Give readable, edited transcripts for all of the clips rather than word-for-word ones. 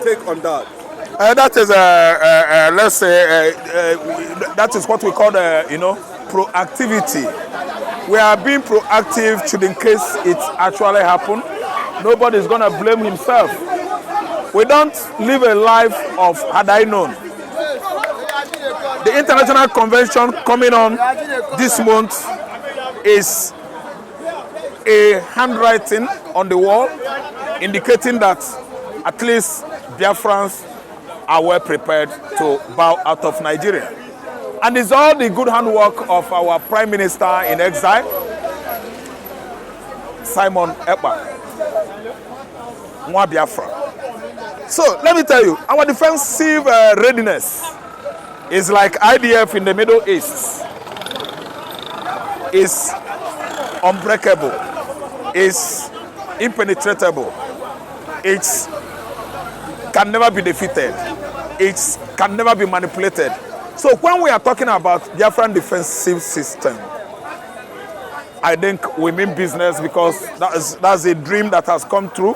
take on that? That is, let's say, that is what we call, proactivity. We are being proactive should in case it actually happen. Nobody is going to blame himself. We don't live a life of had I known. The international convention coming on this month is a handwriting on the wall indicating that at least Biafrans are well prepared to bow out of Nigeria. And it's all the good handwork of our Prime Minister in exile, Simon Ekpa, Mwa Biafra. So let me tell you, our defensive readiness is like IDF in the Middle East. It's unbreakable. It's impenetrable. It can never be defeated. It can never be manipulated. So when we are talking about Biafran defensive system, I think we mean business, because that's a dream that has come true.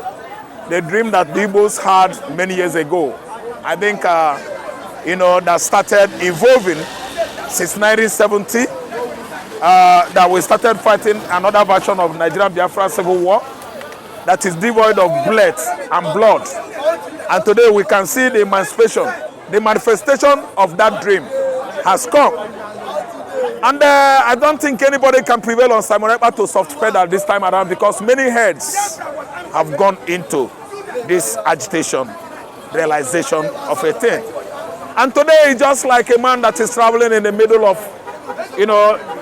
The dream that the Igbos had many years ago. I think, that started evolving since 1970, that we started fighting another version of Nigerian Biafra Civil War that is devoid of blood and blood. And today we can see the emancipation, the manifestation of that dream has come. And I don't think anybody can prevail on Simon Ekpa to soft pedal this time around, because many heads have gone into this agitation, realization of a thing. And today it's just like a man that is traveling in the middle of,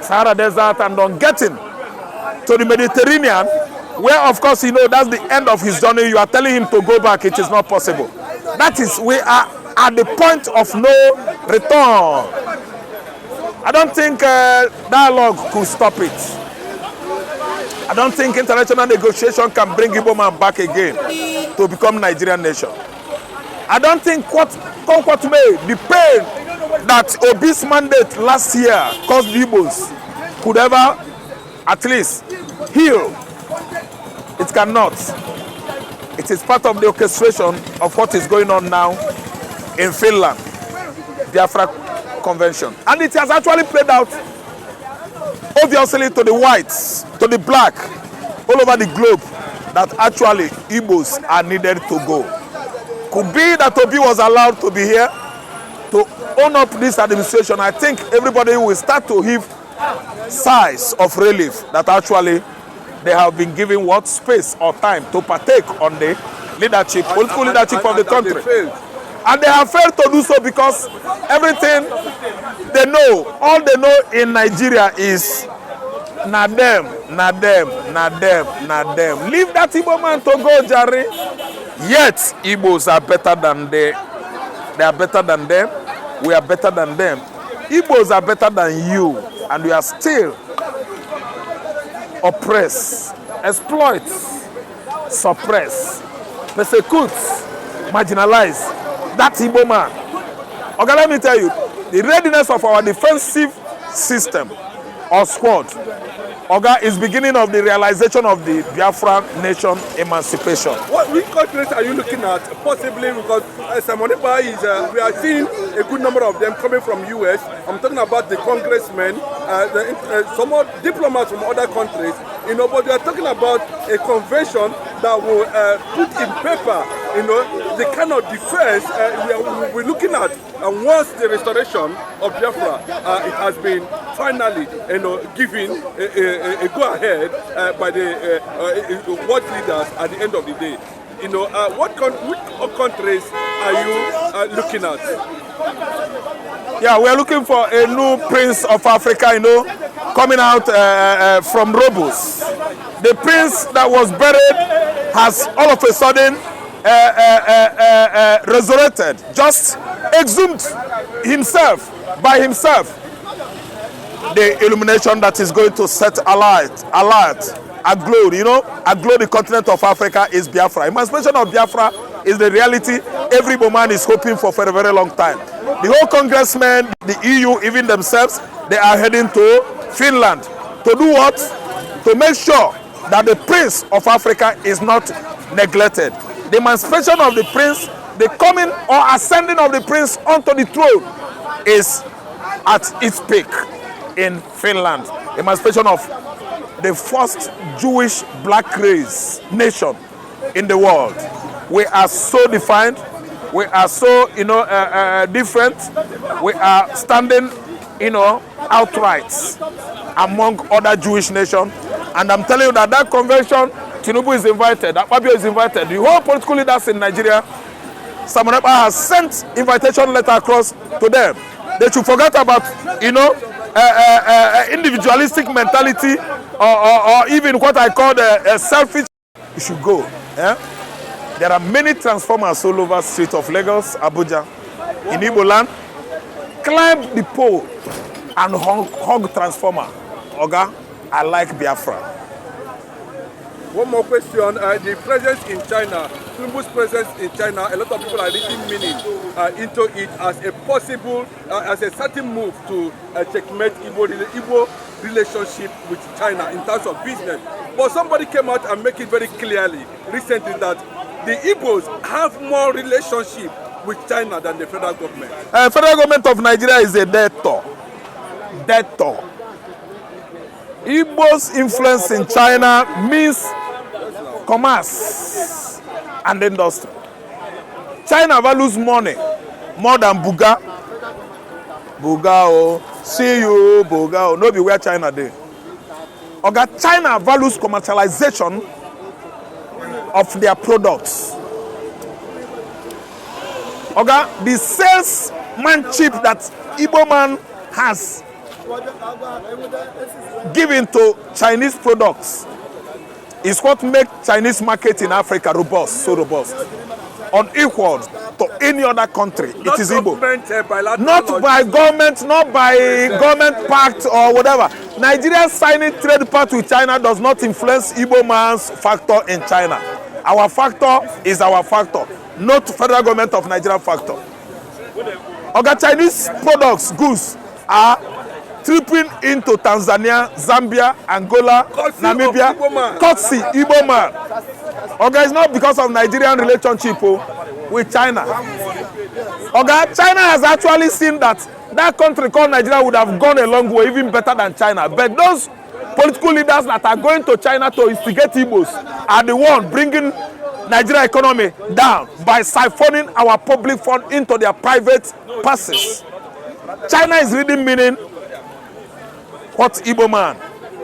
Sahara Desert and on getting to the Mediterranean, where of course, that's the end of his journey. You are telling him to go back, it is not possible. That is, we are at the point of no return. I don't think dialogue could stop it. I don't think international negotiation can bring Igbo man back again to become Nigerian nation. I don't think what may, the pain that Obi's mandate last year caused the Igbos could ever at least heal. It cannot. It is part of the orchestration of what is going on now in Finland, Biafra Convention. And it has actually played out, obviously, to the whites, to the black, all over the globe, that actually Igbos are needed to go. Could be that Obi was allowed to be here to own up this administration. I think everybody will start to heave sighs of relief that actually they have been given what space or time to partake on the leadership, political leadership of the country. And they have failed to do so because everything they know, all they know in Nigeria is na them, na them, na them, na them. Leave that Igbo man to go, Jerry. Yet Igbos are better than they are better than them. We are better than them. Igbos are better than you, and we are still oppress, exploit, suppress, persecute, marginalize that Igbo man. Okay, let me tell you, the readiness of our defensive system or squad, Oga, is beginning of the realization of the Biafra nation emancipation. Which countries are you looking at? Possibly because Simon Ekpa is, we are seeing a good number of them coming from US. I'm talking about the congressmen, some more diplomats from other countries. But we are talking about a convention that will put in paper, the kind of defense we're looking at. And once the restoration of Biafra, it has been finally, given a go-ahead by the world leaders at the end of the day. Which countries are you looking at? Yeah, we are looking for a new prince of Africa, coming out from Robus. The prince that was buried has all of a sudden resurrected, just exhumed himself by himself. The illumination that is going to set alight, aglow, aglow the continent of Africa is Biafra. Emancipation of Biafra is the reality every man is hoping for a very long time. The whole congressmen, the EU, even themselves, they are heading to Finland to do what? To make sure that the prince of Africa is not neglected. The emancipation of the prince the coming or ascending of the prince onto the throne is at its peak in Finland, emancipation of the first Jewish black race nation in the world. We are so defined, we are so different, we are standing outright among other Jewish nations. And I'm telling you that convention, Tinubu is invited, Akpabio is invited, the whole political leaders in Nigeria, Samuel has sent invitation letter across to them. They should forget about individualistic mentality or even what I call the selfish. You should go. Yeah? There are many transformers all over the streets of Lagos, Abuja, in Igbo land. Climb the pole and hug transformer. Oga, I like Biafra. One more question. The presence in China, Tinubu's presence in China, a lot of people are reading meaning into it as a possible, as a certain move to checkmate Igbo relationship with China in terms of business. But somebody came out and make it very clearly recently that the Igbos have more relationship with China than the federal government. Federal government of Nigeria is a debtor. Debtor. Igbo's influence in China means commerce and industry. China values money more than Buga. Buga, see you, Buga, no be where China dey. Oga, China values commercialization of their products. Oga, the salesmanship that Igbo man has given to Chinese products is what makes Chinese market in Africa robust, so robust, unequal to any other country. It is Igbo. Not by government, not by government pact or whatever. Nigeria signing trade pact with China does not influence Igbo man's factor in China. Our factor is our factor, not federal government of Nigeria factor. Oga, Chinese products, goods are tripping into Tanzania, Zambia, Angola, Namibia. Courtesy, Igbo man. Oga, it's not because of Nigerian relationship with China. Oga, China has actually seen that country called Nigeria would have gone a long way, even better than China. But those political leaders that are going to China to instigate Igbos are the ones bringing Nigeria economy down by siphoning our public fund into their private purses. China is reading meaning what Igbo man,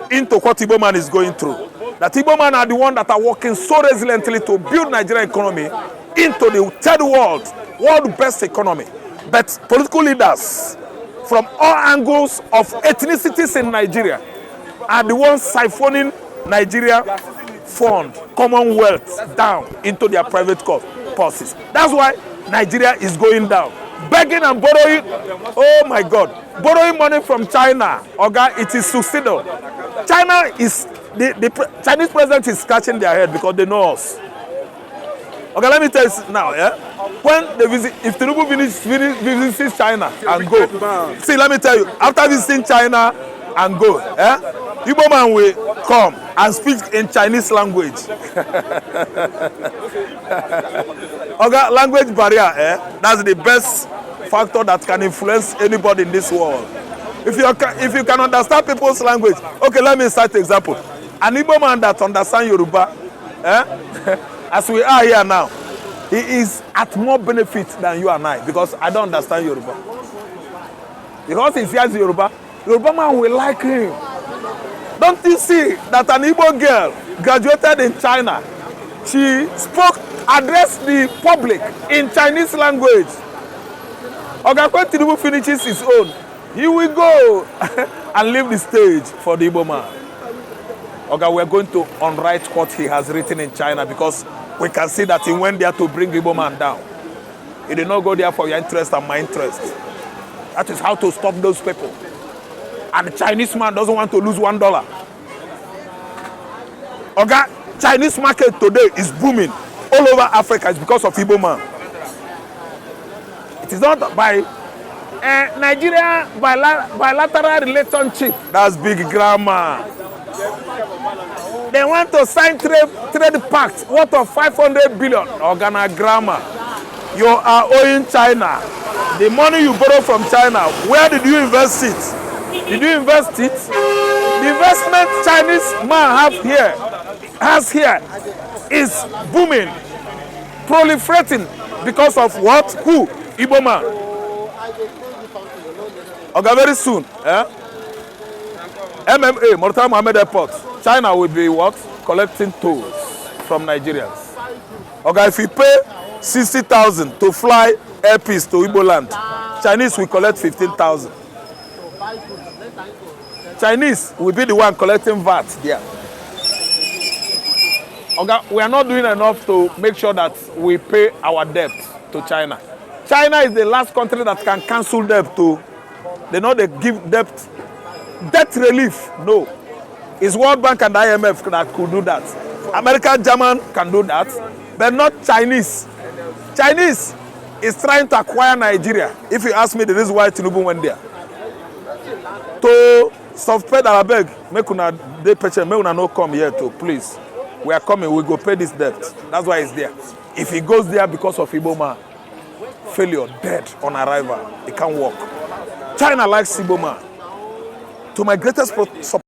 into what Igbo man is going through. That Igbo man are the ones that are working so resiliently to build Nigerian economy into the third world best economy. But political leaders from all angles of ethnicities in Nigeria are the ones siphoning Nigeria fund, commonwealth down into their private purses. That's why Nigeria is going down. Begging and borrowing, oh my God, borrowing money from China, Oga, it is suicidal. China is, the Chinese president is scratching their head because they know us. Okay, let me tell you now, yeah? When they visit, if Tinubu visits China and go, see, let me tell you, after visiting China and go, Igbo man will come and speak in Chinese language. Okay, language barrier, that's the best factor that can influence anybody in this world. If you can understand people's language, okay, let me cite an example. An Igbo man that understands Yoruba, as we are here now, he is at more benefit than you and I, because I don't understand Yoruba. Because he hears Yoruba man will like him. Don't you see that an Igbo girl graduated in China? She addressed the public in Chinese language. Okay, when Tinubu finishes his own, he will go and leave the stage for the Igbo man. Okay, we're going to unwrite what he has written in China, because we can see that he went there to bring Igbo man down. He did not go there for your interest and my interest. That is how to stop those people. And the Chinese man doesn't want to lose $1. Okay, Chinese market today is booming all over Africa. It's because of Igbo man. It is not by Nigeria bilateral relationship. That's big grammar. They want to sign trade pact worth of 500 billion. Organa grammar. You are owing China. The money you borrow from China, where did you invest it? Did you invest it? The investment Chinese man has here is booming, proliferating because of what? Who? Igbo man. Okay, very soon. MMA, Murtala Mohammed Airport. China will be what? Collecting tolls from Nigerians. Okay, if you pay 60,000 to fly airpiece to Igbo land, Chinese will collect 15,000. Chinese will be the one collecting VAT there. Okay, we are not doing enough to make sure that we pay our debt to China. China is the last country that can cancel debt to. They know they give debt relief. No. It's World Bank and IMF that could do that. America, German can do that, but not Chinese. Chinese is trying to acquire Nigeria. If you ask me the reason why Tinubu went there. To soft pay that I beg, make una dey patient, make una no come here to, please. We are coming, we go pay this debt. That's why it's there. If he goes there because of Igbo man, failure, dead on arrival, it can't work. China likes Igbo man. To my greatest support.